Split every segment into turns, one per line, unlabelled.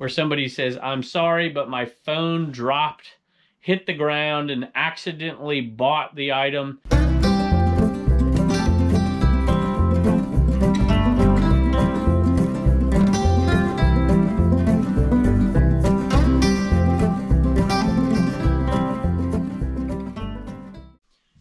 where somebody says, I'm sorry, but my phone dropped, hit the ground, and accidentally bought the item.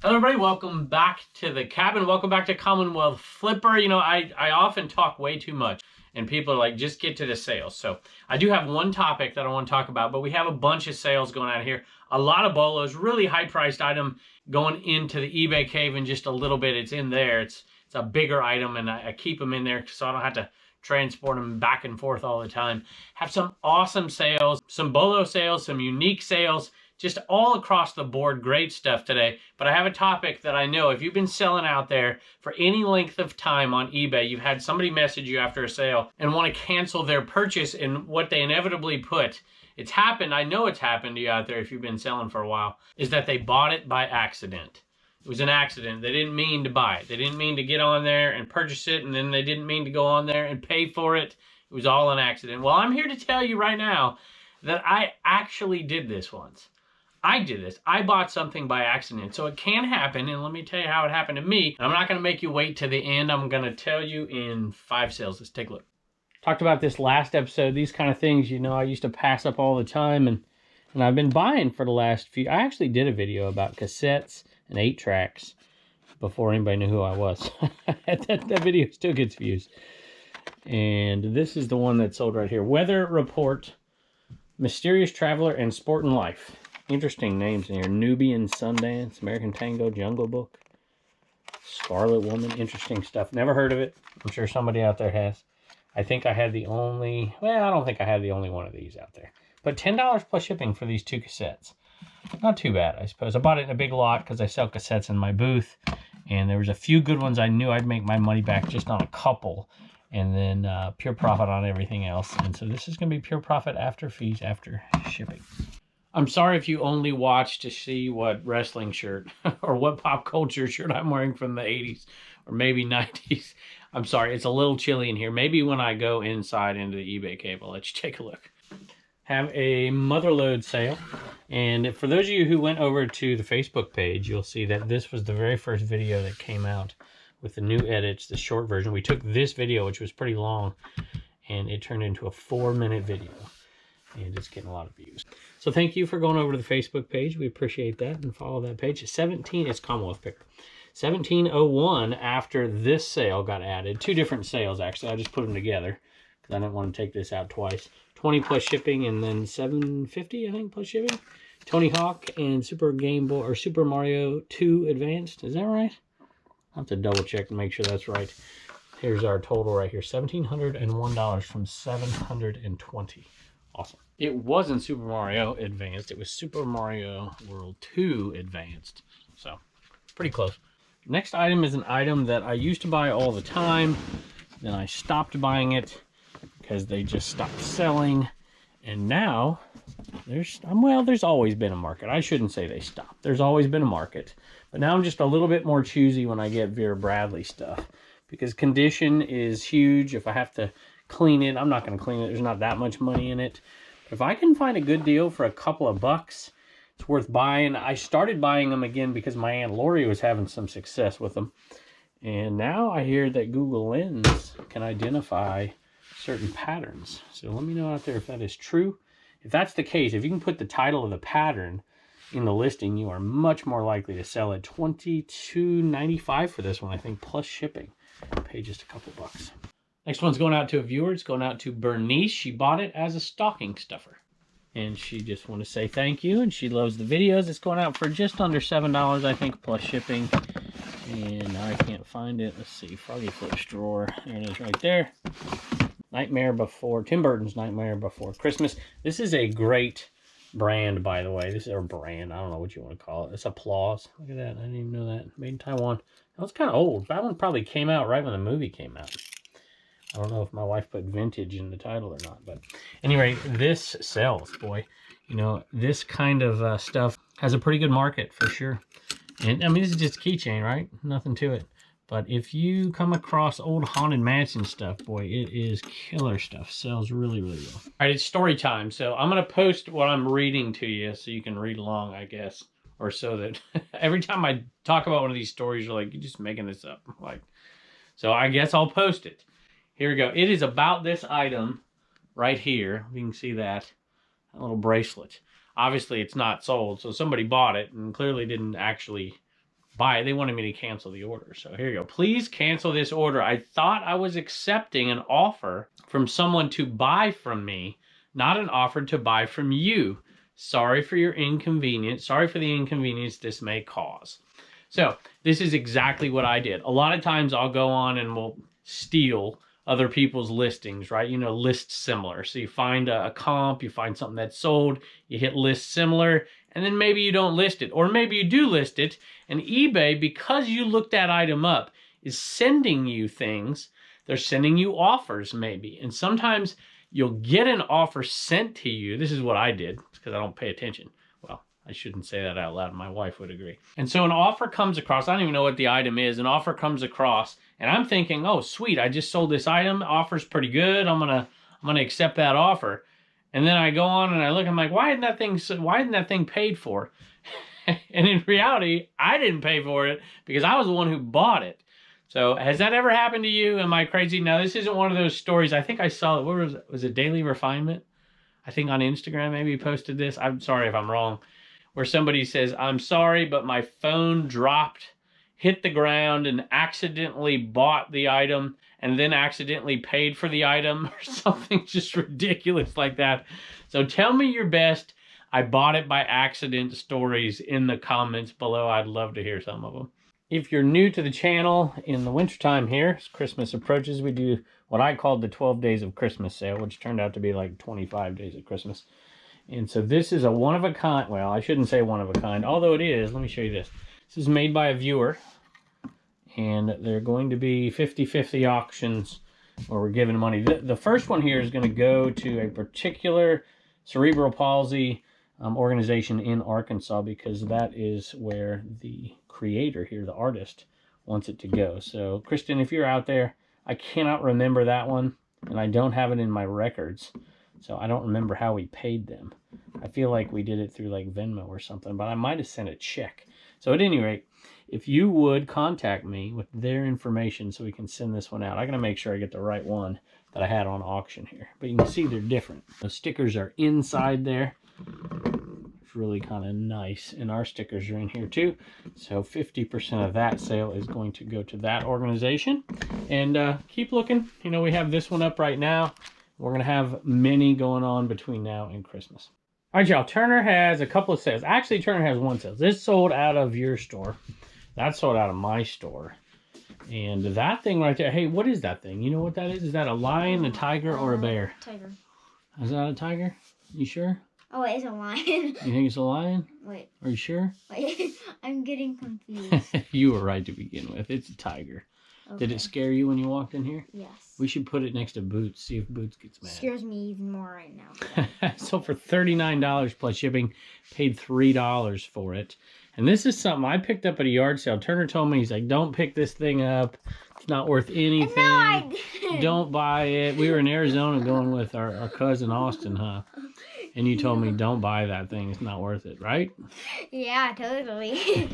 Hello everybody, welcome back to the cabin. Welcome back to Commonwealth Flipper. You know, I often talk way too much and people are like, just get to the sales. So I do have one topic that I want to talk about, but we have a bunch of sales going on here. A lot of bolos, really high priced item going into the eBay cave in just a little bit. It's in there. It's a bigger item and I keep them in there so I don't have to transport them back and forth all the time. Have some awesome sales, some bolo sales, some unique sales, just all across the board, great stuff today. But I have a topic that I know if you've been selling out there for any length of time on eBay, you've had somebody message you after a sale and want to cancel their purchase, and what they inevitably put, it's happened, I know it's happened to you out there if you've been selling for a while, is that they bought it by accident. It was an accident. They didn't mean to buy it. They didn't mean to get on there and purchase it, and then they didn't mean to go on there and pay for it. It was all an accident. Well, I'm here to tell you right now that I actually did this once. I did this. I bought something by accident. So it can happen, and let me tell you how it happened to me. I'm not going to make you wait to the end. I'm going to tell you in 5 sales. Let's take a look. Talked about this last episode. These kind of things, you know, I used to pass up all the time, and I've been buying for the last few. I actually did a video about cassettes and 8-tracks before anybody knew who I was. that video still gets views. And this is the one that sold right here. Weather Report, Mysterious Traveler, and Sport and Life. Interesting names in here. Nubian Sundance, American Tango, Jungle Book, Scarlet Woman. Interesting stuff. Never heard of it. I'm sure somebody out there has. I think I had the only, well, I don't think I had the only one of these out there. But $10 plus shipping for these 2 cassettes. Not too bad, I suppose. I bought it in a big lot because I sell cassettes in my booth. And there was a few good ones I knew I'd make my money back just on a couple. And then pure profit on everything else. And so this is going to be pure profit after fees, after shipping. I'm sorry if you only watch to see what wrestling shirt or what pop culture shirt I'm wearing from the 80s or maybe 90s. I'm sorry, it's a little chilly in here. Maybe when I go inside into the eBay cave, I'll let you take a look. Have a motherload sale. And for those of you who went over to the Facebook page, you'll see that this was the very first video that came out with the new edits, the short version. We took this video, which was pretty long, and it turned into a 4-minute video. And it's getting a lot of views. So thank you for going over to the Facebook page. We appreciate that, and follow that page. It's Commonwealth Picker. 1701 after this sale got added. 2 different sales, actually. I just put them together because I didn't want to take this out twice. 20 plus shipping, and then $7.50, I think, plus shipping. Tony Hawk and Super Game Boy, or Super Mario 2 Advanced. Is that right? I'll have to double check to make sure that's right. Here's our total right here. $1,701 from $720. Awesome. It wasn't Super Mario Advanced. It was Super Mario World 2 Advanced. So, pretty close. Next item is an item that I used to buy all the time. Then I stopped buying it because they just stopped selling. And now, there's always been a market. I shouldn't say they stopped. There's always been a market. But now I'm just a little bit more choosy when I get Vera Bradley stuff. Because condition is huge. If I have to clean it, I'm not going to clean it. There's not that much money in it. But if I can find a good deal for a couple of bucks, it's worth buying. I started buying them again because my Aunt Lori was having some success with them. And now I hear that Google Lens can identify certain patterns. So let me know out there if that is true. If that's the case, if you can put the title of the pattern in the listing, you are much more likely to sell it. $22.95 for this one, I think, plus shipping. Pay just a couple bucks. Next one's going out to a viewer. It's going out to Bernice. She bought it as a stocking stuffer. And she just want to say thank you. And she loves the videos. It's going out for just under $7, I think, plus shipping. And I can't find it. Let's see. Froggy Flips drawer. There it is right there. Nightmare Before. Tim Burton's Nightmare Before Christmas. This is a great brand, by the way. This is a brand. I don't know what you want to call it. It's Applause. Look at that. I didn't even know that. Made in Taiwan. That was kind of old. That one probably came out right when the movie came out. I don't know if my wife put vintage in the title or not, but anyway, this sells, boy. You know, this kind of stuff has a pretty good market for sure. And I mean, this is just a keychain, right? Nothing to it. But if you come across old Haunted Mansion stuff, boy, it is killer stuff. Sells really, really well. All right, it's story time. So I'm going to post what I'm reading to you so you can read along, I guess. Or so that every time I talk about one of these stories, you're like, you're just making this up. Like, so I guess I'll post it. Here we go. It is about this item right here. You can see that little bracelet. Obviously, it's not sold, so somebody bought it and clearly didn't actually buy it. They wanted me to cancel the order. So here you go. Please cancel this order. I thought I was accepting an offer from someone to buy from me, not an offer to buy from you. Sorry for your inconvenience. Sorry for the inconvenience this may cause. So this is exactly what I did. A lot of times I'll go on and we'll steal other people's listings, right? You know, list similar. So you find a comp, you find something that's sold, you hit list similar, and then maybe you don't list it. Or maybe you do list it, and eBay, because you looked that item up, is sending you things. They're sending you offers maybe. And sometimes you'll get an offer sent to you. This is what I did, because I don't pay attention. Well, I shouldn't say that out loud. My wife would agree. And so an offer comes across. I don't even know what the item is. An offer comes across, and I'm thinking, oh, sweet, I just sold this item. The offer's pretty good. I'm gonna accept that offer. And then I go on and I look, I'm like, why isn't that thing paid for? And in reality, I didn't pay for it because I was the one who bought it. So has that ever happened to you? Am I crazy? Now, this isn't one of those stories. I think I saw it. What was it? Was it Daily Refinement? I think on Instagram maybe posted this. I'm sorry if I'm wrong. Where somebody says, I'm sorry, but my phone dropped, hit the ground, and accidentally bought the item, and then accidentally paid for the item, or something just ridiculous like that. So tell me your best I bought it by accident stories in the comments below. I'd love to hear some of them. If you're new to the channel, in the wintertime here, as Christmas approaches, we do what I called the 12 days of Christmas sale, which turned out to be like 25 days of Christmas. And so this is a one-of-a-kind, well, I shouldn't say one-of-a-kind, although it is. Let me show you this. This is made by a viewer, and they're going to be 50-50 auctions where we're giving money. The first one here is going to go to a particular cerebral palsy organization in Arkansas, because that is where the creator here, the artist, wants it to go. So, Kristen, if you're out there, I cannot remember that one, and I don't have it in my records, so I don't remember how we paid them. I feel like we did it through like Venmo or something, but I might have sent a check. So at any rate, if you would contact me with their information so we can send this one out. I gotta make sure I get the right one that I had on auction here. But you can see they're different. The stickers are inside there. It's really kind of nice. And our stickers are in here too. So 50% of that sale is going to go to that organization. And keep looking. You know, we have this one up right now. We're going to have many going on between now and Christmas. All right, y'all. Turner has a couple of sales. Actually, Turner has one sale. This sold out of your store. That sold out of my store. And that thing right there. Hey, what is that thing? You know what that is? Is that a lion, a tiger, or a bear?
Tiger.
Is that a tiger? You sure?
Oh, it's a lion.
You think it's a lion?
Wait.
Are you sure?
Wait. I'm getting confused.
You were right to begin with. It's a tiger. Okay. Did it scare you when you walked in here?
Yes.
We should put it next to Boots, see if Boots gets mad.
Scares me even more right now.
So for $39 plus shipping, paid $3 for it. And this is something I picked up at a yard sale. Turner told me, he's like, don't pick this thing up. It's not worth anything. No,
I didn't.
Don't buy it. We were in Arizona going with our cousin Austin, huh? And you told me, don't buy that thing. It's not worth it, right?
Yeah, totally.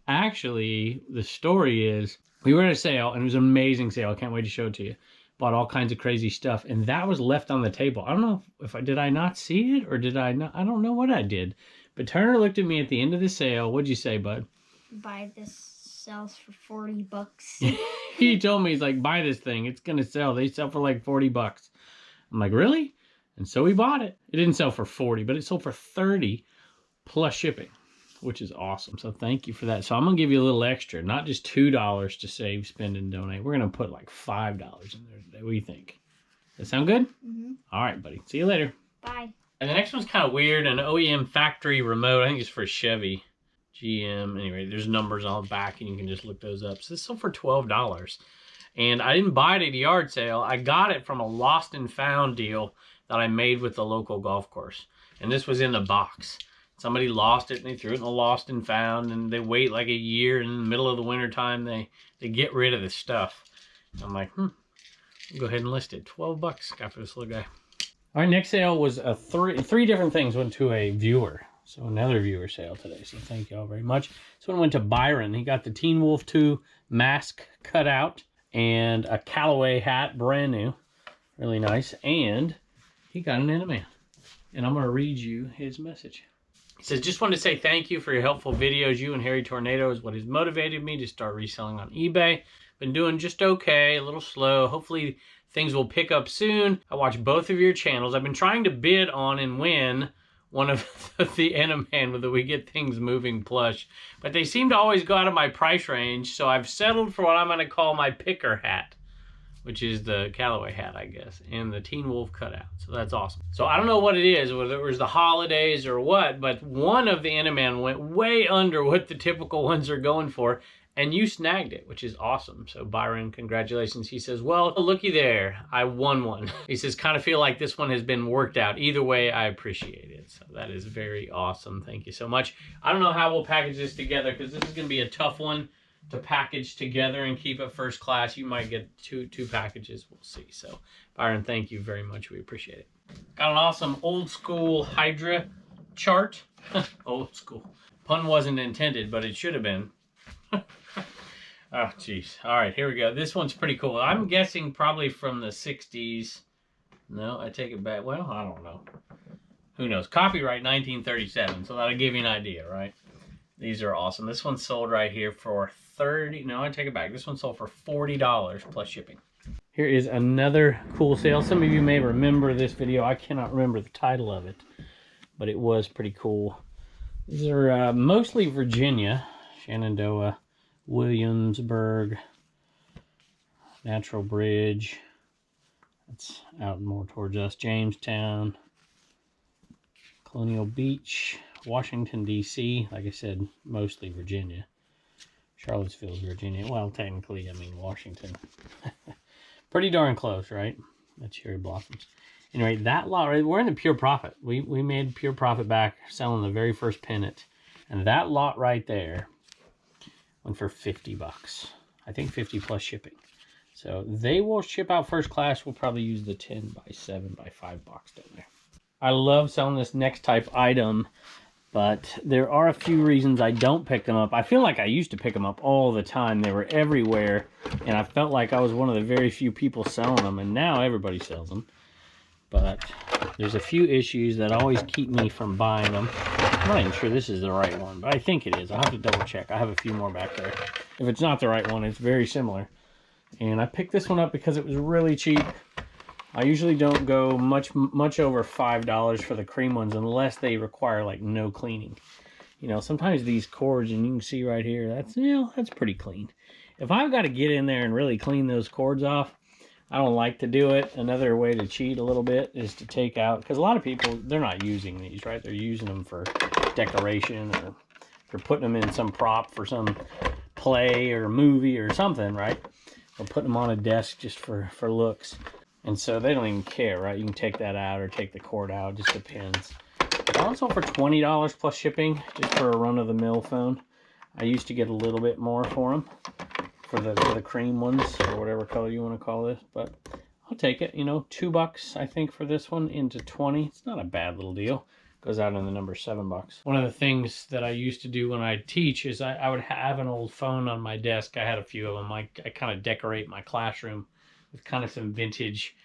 Actually, the story is, we were at a sale, and it was an amazing sale. I can't wait to show it to you. Bought all kinds of crazy stuff, and that was left on the table. I don't know if did I not see it, or did I not? I don't know what I did. But Turner looked at me at the end of the sale. What'd you say, bud?
Buy this, sells for $40.
He told me, he's like, buy this thing. It's going to sell. They sell for like $40. I'm like, really? And so we bought it. It didn't sell for 40, but it sold for 30 plus shipping, which is awesome. So thank you for that. So I'm going to give you a little extra, not just $2 to save, spend, and donate. We're going to put like $5 in there today. What do you think? Does that sound good?
Mm-hmm.
All right, buddy. See you later.
Bye.
And the next one's kind of weird. An OEM factory remote. I think it's for Chevy, GM. Anyway, there's numbers on the back, and you can just look those up. So this sold for $12. And I didn't buy it at a yard sale. I got it from a lost and found deal that I made with the local golf course. And this was in the box. somebody lost it and they threw it in the lost and found, and they wait like a year, and in the middle of the winter time they get rid of this stuff. I'm like, I'll go ahead and list it. 12 bucks got for this little guy. All right, next sale was three different things went to a viewer. So another viewer sale today. So thank you all very much. This one went to Byron. He got the Teen Wolf 2 mask cut out and a Callaway hat, brand new. Really nice. And he got an Animan. And I'm going to read you his message. He says, just wanted to say thank you for your helpful videos. You and Harry Tornado is what has motivated me to start reselling on eBay. Been doing just okay, a little slow. Hopefully things will pick up soon. I watch both of your channels. I've been trying to bid on and win one of the Animan that we get things moving plush, but they seem to always go out of my price range, so I've settled for what I'm going to call my picker hat, which is the Callaway hat, I guess, and the Teen Wolf cutout. So that's awesome. So I don't know what it is, whether it was the holidays or what, but one of the Animan went way under what the typical ones are going for, and you snagged it, which is awesome. So Byron, congratulations. He says, well, looky there, I won one. He says, kind of feel like this one has been worked out. Either way, I appreciate it. So that is very awesome. Thank you so much. I don't know how we'll package this together, because this is going to be a tough one to package together and keep it first class. You might get two packages. We'll see. So Byron, thank you very much. We appreciate it. Got an awesome old school Hydra chart. Old school. Pun wasn't intended, but it should have been. Oh, geez. All right, here we go. This one's pretty cool. I'm guessing probably from the 60s. No, I take it back. Well, I don't know. Who knows? Copyright 1937, so that'll give you an idea, right? These are awesome. This one sold right here for no, I take it back. This one sold for $40 plus shipping. Here is another cool sale. Some of you may remember this video. I cannot remember the title of it, but it was pretty cool. These are mostly Virginia, Shenandoah, Williamsburg, Natural Bridge. That's out more towards us. Jamestown, Colonial Beach, Washington, D.C. Like I said, mostly Virginia. Charlottesville, Virginia. Well, technically, I mean Washington. Pretty darn close, right? That's cherry blossoms. Anyway, that lot, right, we're in the pure profit. We made pure profit back selling the very first pennant. And that lot right there went for 50 bucks. I think 50 plus shipping. So they will ship out first class. We'll probably use the 10 by 7 by 5 box down there. I love selling this next type item, but there are a few reasons I don't pick them up. I feel like I used to pick them up all the time. They were everywhere, and I felt like I was one of the very few people selling them, and now everybody sells them. But there's a few issues that always keep me from buying them. I'm not even sure this is the right one, but I think it is. I'll have to double check. I have a few more back there. If it's not the right one, it's very similar. And I picked this one up because it was really cheap. I usually don't go much over $5 for the cream ones unless they require like no cleaning. You know, sometimes these cords, and you can see right here, that's, you know, that's pretty clean. If I've got to get in there and really clean those cords off, I don't like to do it. Another way to cheat a little bit is to take out, because a lot of people, they're not using these, right? They're using them for decoration, or they're putting them in some prop for some play or movie or something, right? Or putting them on a desk just for looks. And so they don't even care, right? You can take that out or take the cord out, just depends. But also for $20 plus shipping, just for a run-of-the-mill phone. I used to get a little bit more for them, for the cream ones, or whatever color you want to call this. But I'll take it, you know, $2 I think for this one into 20. It's not a bad little deal. Goes out in the number $7. One of the things that I used to do when I teach is I would have an old phone on my desk. I had a few of them. I kind of decorate my classroom with kind of some vintage,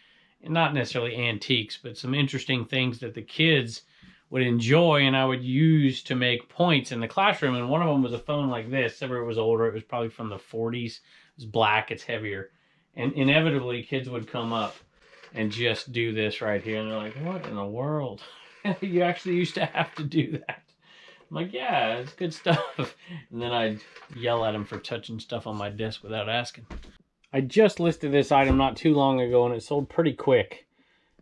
not necessarily antiques, but some interesting things that the kids would enjoy and I would use to make points in the classroom. And one of them was a phone like this. It was older. It was probably from the 40s. It was black. It's heavier. And inevitably, kids would come up and just do this right here. And they're like, what in the world? You actually used to have to do that. I'm like, yeah, it's good stuff. And then I'd yell at them for touching stuff on my desk without asking. I just listed this item not too long ago, and it sold pretty quick.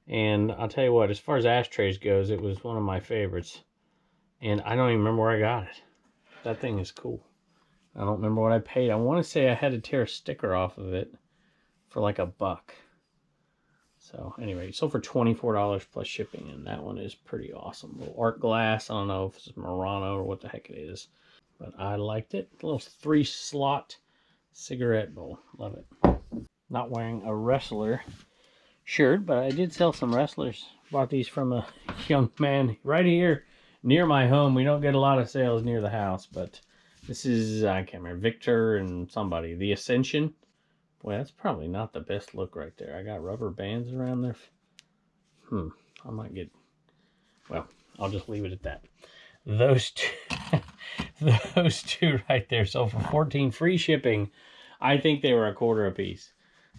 And I'll tell you what, as far as ashtrays goes, it was one of my favorites. And I don't even remember where I got it. That thing is cool. I don't remember what I paid. I want to say I had to tear a sticker off of it for like $1. So anyway, sold for $24 plus shipping, and that one is pretty awesome. Little art glass. I don't know if it's Murano or what the heck it is, but I liked it. A little 3-slot cigarette bowl. Love it. Not wearing a wrestler shirt, but I did sell some wrestlers. Bought these from a young man right here near my home. We don't get a lot of sales near the house, but this is, I can't remember, Victor and somebody. The Ascension. Boy, that's probably not the best look right there. I got rubber bands around there. I might get, well, I'll just leave it at that. Those two, those two right there sold for $14, free shipping. I think they were $1/4 a piece.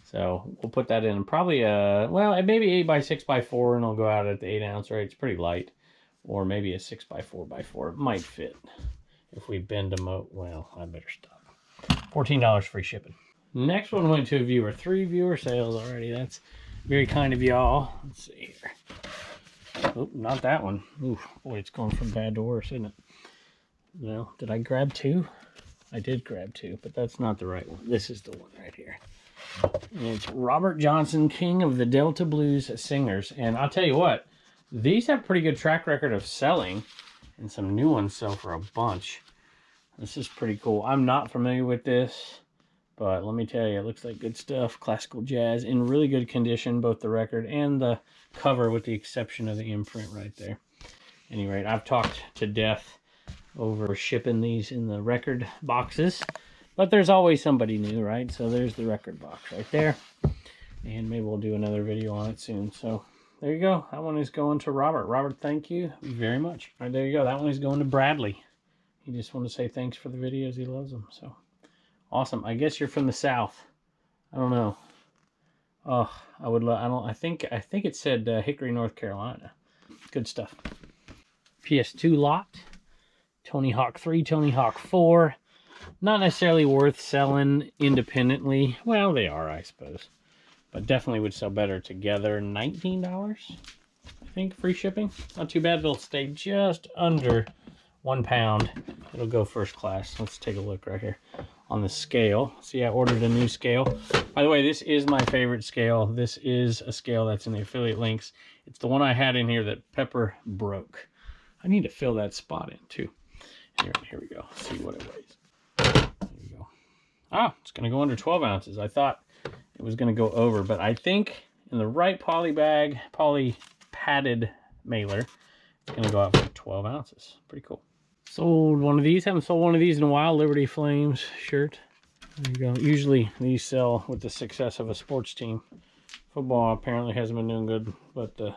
So we'll put that in probably well, maybe 8x6x4, and it'll go out at the 8-ounce rate. It's pretty light. Or maybe a 6x4x4. It might fit if we bend them out. Well, I better stop. $14 free shipping. Next one went to a viewer. 3 viewer sales already. That's very kind of y'all. Let's see here. Oh, not that one. Ooh, boy, it's going from bad to worse, isn't it? Well, did I grab 2? I did grab 2, but that's not the right one. This is the one right here. And it's Robert Johnson, King of the Delta Blues Singers. And I'll tell you what, these have a pretty good track record of selling, and some new ones sell for a bunch. This is pretty cool. I'm not familiar with this, but let me tell you, it looks like good stuff. Classical jazz in really good condition, both the record and the cover, with the exception of the imprint right there. At any rate, I've talked to death over shipping these in the record boxes, but there's always somebody new, right? So there's the record box right there, and maybe we'll do another video on it soon. So there you go. That one is going to Robert. Robert, thank you very much. All right, there you go. That one is going to Bradley. He just wanted to say thanks for the videos. He loves them. So awesome. I guess you're from the South. I don't know. Oh, I would love. I think it said Hickory, North Carolina. Good stuff. PS2 lot. Tony Hawk 3, Tony Hawk 4. Not necessarily worth selling independently. Well, they are, I suppose. But definitely would sell better together. $19, I think, free shipping. Not too bad. It'll stay just under 1 pound. It'll go first class. Let's take a look right here on the scale. See, I ordered a new scale. By the way, this is my favorite scale. This is a scale that's in the affiliate links. It's the one I had in here that Pepper broke. I need to fill that spot in too. Here we go. Let's see what it weighs. There you go. Ah, it's going to go under 12 ounces. I thought it was going to go over, but I think in the right poly bag, poly padded mailer, it's going to go out for 12 ounces. Pretty cool. Sold one of these. Haven't sold one of these in a while. Liberty Flames shirt. There you go. Usually these sell with the success of a sports team. Football apparently hasn't been doing good, but I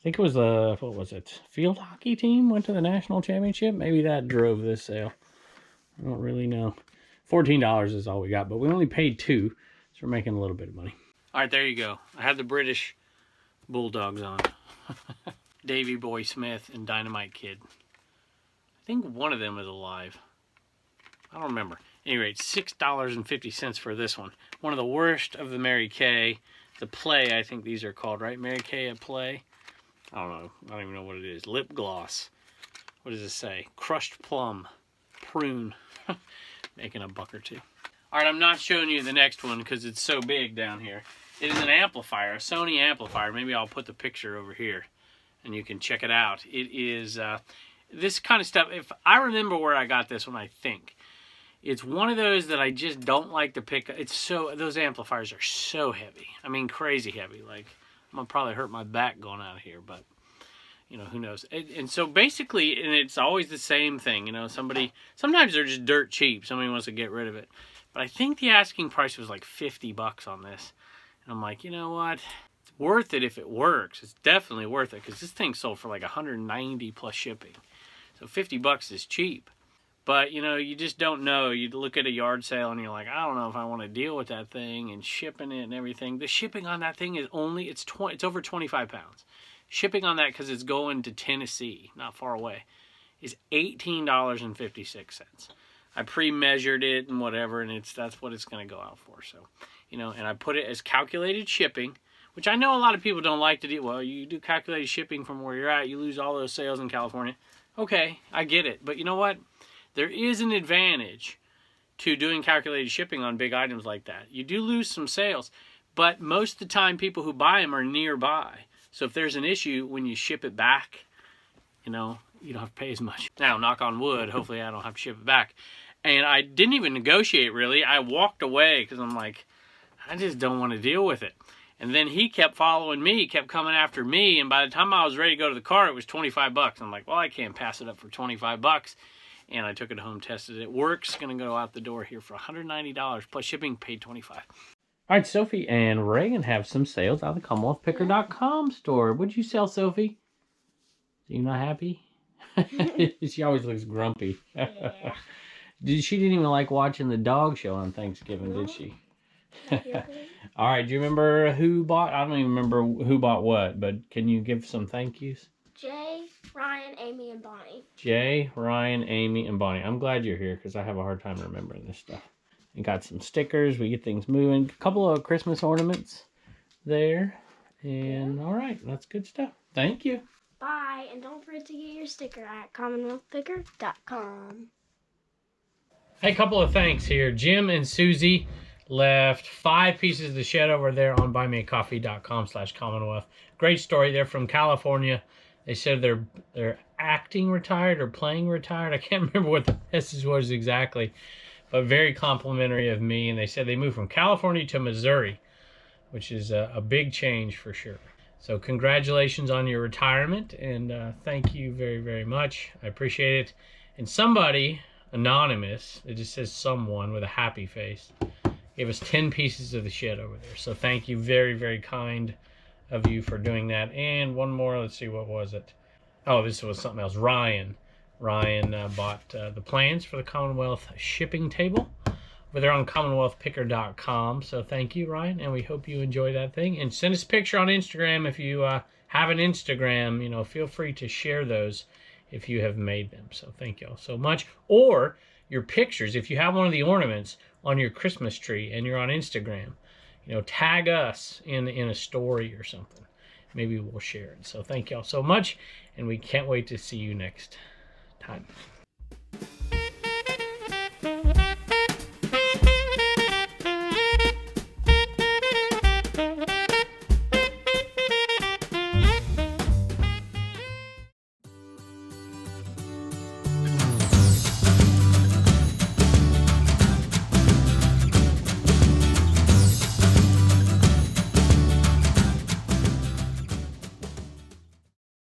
think it was the, what was it, field hockey team went to the national championship. Maybe that drove this sale. I don't really know. $14 is all we got, but we only paid $2, so we're making a little bit of money. All right, there you go. I have the British Bulldogs on. Davy Boy Smith and Dynamite Kid. I think one of them is alive. I don't remember. Anyway, $6.50 for this one. One of the worst of the Mary Kay. The Play, I think these are called, right? Mary Kay a Play. I don't know. I don't even know what it is. Lip gloss. What does it say? Crushed plum. Prune. Making a buck or two. All right, I'm not showing you the next one because it's so big down here. It is an amplifier, a Sony amplifier. Maybe I'll put the picture over here and you can check it out. It is this kind of stuff. If I remember where I got this one, I think it's one of those that I just don't like to pick up. It's so, those amplifiers are so heavy. I mean, crazy heavy. Like, I'm gonna probably hurt my back going out of here, but you know, who knows. And so basically, and it's always the same thing, you know, sometimes they're just dirt cheap. Somebody wants to get rid of it. But I think the asking price was like $50 on this. And I'm like, you know what? It's worth it if it works. It's definitely worth it because this thing sold for like $190 plus shipping. So $50 is cheap. But, you know, you just don't know. You look at a yard sale and you're like, I don't know if I want to deal with that thing and shipping it and everything. The shipping on that thing is only, it's over 25 pounds. Shipping on that, because it's going to Tennessee, not far away, is $18.56. I pre-measured it and whatever, and that's what it's going to go out for. So, you know, and I put it as calculated shipping, which I know a lot of people don't like to do. Well, you do calculated shipping from where you're at, you lose all those sales in California. Okay, I get it. But you know what? There is an advantage to doing calculated shipping on big items like that. You do lose some sales, But most of the time, people who buy them are nearby. So if there's an issue when you ship it back, you know, you don't have to pay as much. Now, knock on wood, hopefully I don't have to ship it back. And I didn't even negotiate, really. I walked away because I'm like, I just don't want to deal with it. And then he kept following me, kept coming after me. And by the time I was ready to go to the car, it was 25 bucks. I'm like, well, I can't pass it up for 25 bucks. And I took it home, tested it. It works. Going to go out the door here for $190 plus shipping, paid 25. All right, Sophie and Reagan have some sales out of the CommonwealthPicker.com store. What'd you sell, Sophie? Are you not happy? She always looks grumpy.
Yeah.
She didn't even like watching the dog show on Thanksgiving, did she? All right, do you remember who bought? I don't even remember who bought what, but can you give some thank yous?
Jay, Ryan, Amy, and Bonnie.
Jay, Ryan, Amy, and Bonnie. I'm glad you're here because I have a hard time remembering this stuff. And got some stickers. We get things moving. A couple of Christmas ornaments there. And all right, that's good stuff. Thank you.
Bye, and don't forget to get your sticker at CommonwealthPicker.com.
Hey, a couple of thanks here. Jim and Susie left 5 pieces of the shed over there on buymeacoffee.com/Commonwealth. Great story. They're from California. They said they're acting retired or playing retired. I can't remember what the message was exactly, but very complimentary of me. And they said they moved from California to Missouri, which is a big change for sure. So congratulations on your retirement, and thank you very, very much. I appreciate it. And somebody, anonymous, it just says someone with a happy face, gave us 10 pieces of the shed over there. So thank you, very, very kind of you for doing that. And one more, let's see, what was it? Oh, this was something else. Ryan bought the plans for the Commonwealth shipping table over there on CommonwealthPicker.com. So thank you, Ryan, and we hope you enjoy that thing. And send us a picture on Instagram if you have an Instagram. You know, feel free to share those if you have made them. So thank you all so much. Or your pictures, if you have one of the ornaments on your Christmas tree and you're on Instagram, you know, tag us in a story or something. Maybe we'll share it. So thank you all so much, and we can't wait to see you next time.